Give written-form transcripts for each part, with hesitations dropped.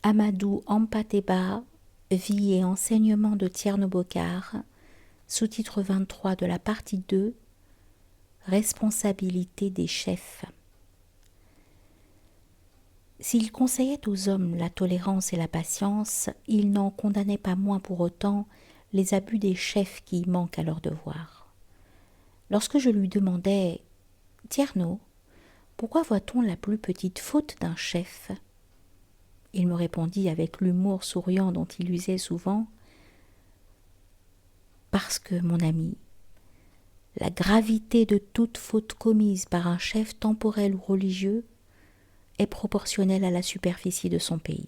Amadou Hampâté-Bâ, Vie et enseignement de Tierno Bokar, sous-titre 23 de la partie 2, Responsabilité des chefs. S'il conseillait aux hommes la tolérance et la patience, il n'en condamnait pas moins pour autant les abus des chefs qui manquent à leur devoir. Lorsque je lui demandais « Tierno, pourquoi voit-on la plus petite faute d'un chef ?» Il me répondit avec l'humour souriant dont il usait souvent « Parce que, mon ami, la gravité de toute faute commise par un chef temporel ou religieux est proportionnelle à la superficie de son pays.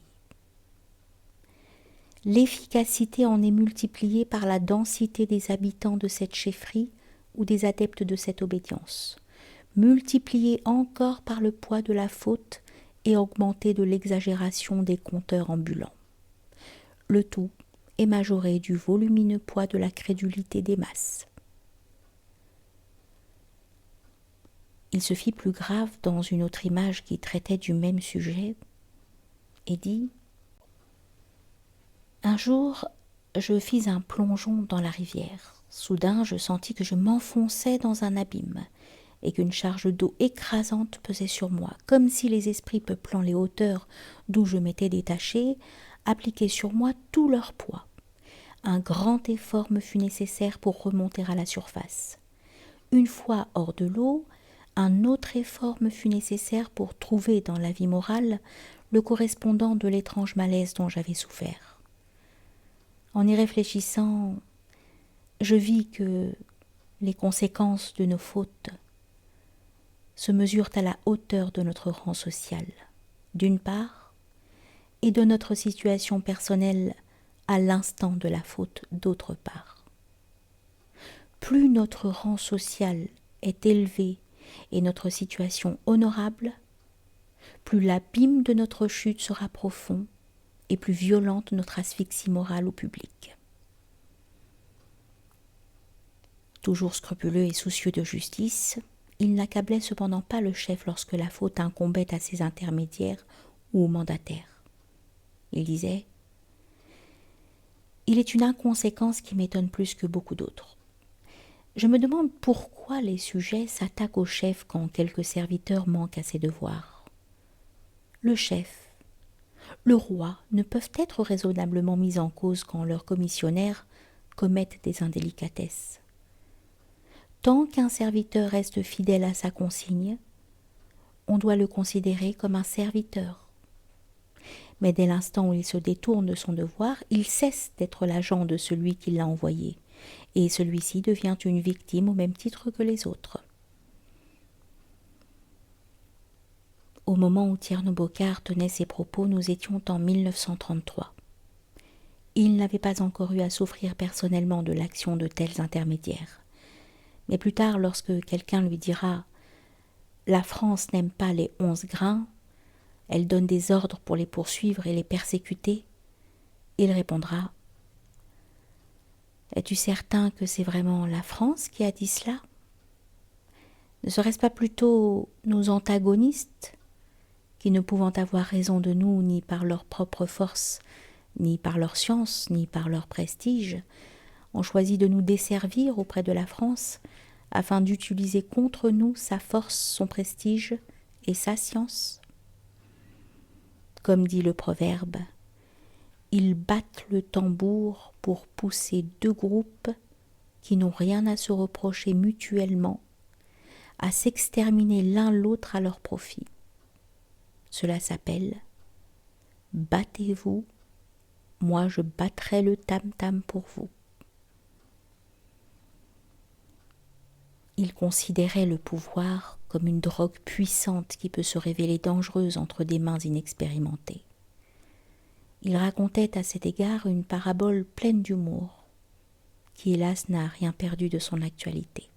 L'efficacité en est multipliée par la densité des habitants de cette chefferie ou des adeptes de cette obédience, multipliée encore par le poids de la faute et augmentée de l'exagération des compteurs ambulants. Le tout est majoré du volumineux poids de la crédulité des masses. Il se fit plus grave dans une autre image qui traitait du même sujet et dit « Un jour, je fis un plongeon dans la rivière. Soudain, je sentis que je m'enfonçais dans un abîme et qu'une charge d'eau écrasante pesait sur moi, comme si les esprits peuplant les hauteurs d'où je m'étais détaché appliquaient sur moi tout leur poids. Un grand effort me fut nécessaire pour remonter à la surface. Une fois hors de l'eau, un autre effort me fut nécessaire pour trouver dans la vie morale le correspondant de l'étrange malaise dont j'avais souffert. En y réfléchissant, je vis que les conséquences de nos fautes se mesurent à la hauteur de notre rang social, d'une part, et de notre situation personnelle à l'instant de la faute, d'autre part. Plus notre rang social est élevé et notre situation honorable, plus l'abîme de notre chute sera profond et plus violente notre asphyxie morale au public. Toujours scrupuleux et soucieux de justice, il n'accablait cependant pas le chef lorsque la faute incombait à ses intermédiaires ou aux mandataires. Il disait « Il est une inconséquence qui m'étonne plus que beaucoup d'autres. Je me demande pourquoi les sujets s'attaquent au chef quand quelques serviteurs manquent à ses devoirs. Le chef, le roi ne peuvent être raisonnablement mis en cause quand leurs commissionnaires commettent des indélicatesses. Tant qu'un serviteur reste fidèle à sa consigne, on doit le considérer comme un serviteur. Mais dès l'instant où il se détourne de son devoir, il cesse d'être l'agent de celui qui l'a envoyé, et celui-ci devient une victime au même titre que les autres. » Au moment où Tierno Bokar tenait ces propos, nous étions en 1933. Il n'avait pas encore eu à souffrir personnellement de l'action de tels intermédiaires. Mais plus tard, lorsque quelqu'un lui dira « La France n'aime pas les 11 grains, elle donne des ordres pour les poursuivre et les persécuter », il répondra « Es-tu certain que c'est vraiment la France qui a dit cela ? Ne serait-ce pas plutôt nos antagonistes qui, ne pouvant avoir raison de nous ni par leur propre force, ni par leur science, ni par leur prestige, ont choisi de nous desservir auprès de la France afin d'utiliser contre nous sa force, son prestige et sa science ? Comme dit le proverbe, ils battent le tambour pour pousser deux groupes qui n'ont rien à se reprocher mutuellement, à s'exterminer l'un l'autre à leur profit. Cela s'appelle « Battez-vous, moi je battrai le tam-tam pour vous ». Il considérait le pouvoir comme une drogue puissante qui peut se révéler dangereuse entre des mains inexpérimentées. Il racontait à cet égard une parabole pleine d'humour, qui hélas n'a rien perdu de son actualité.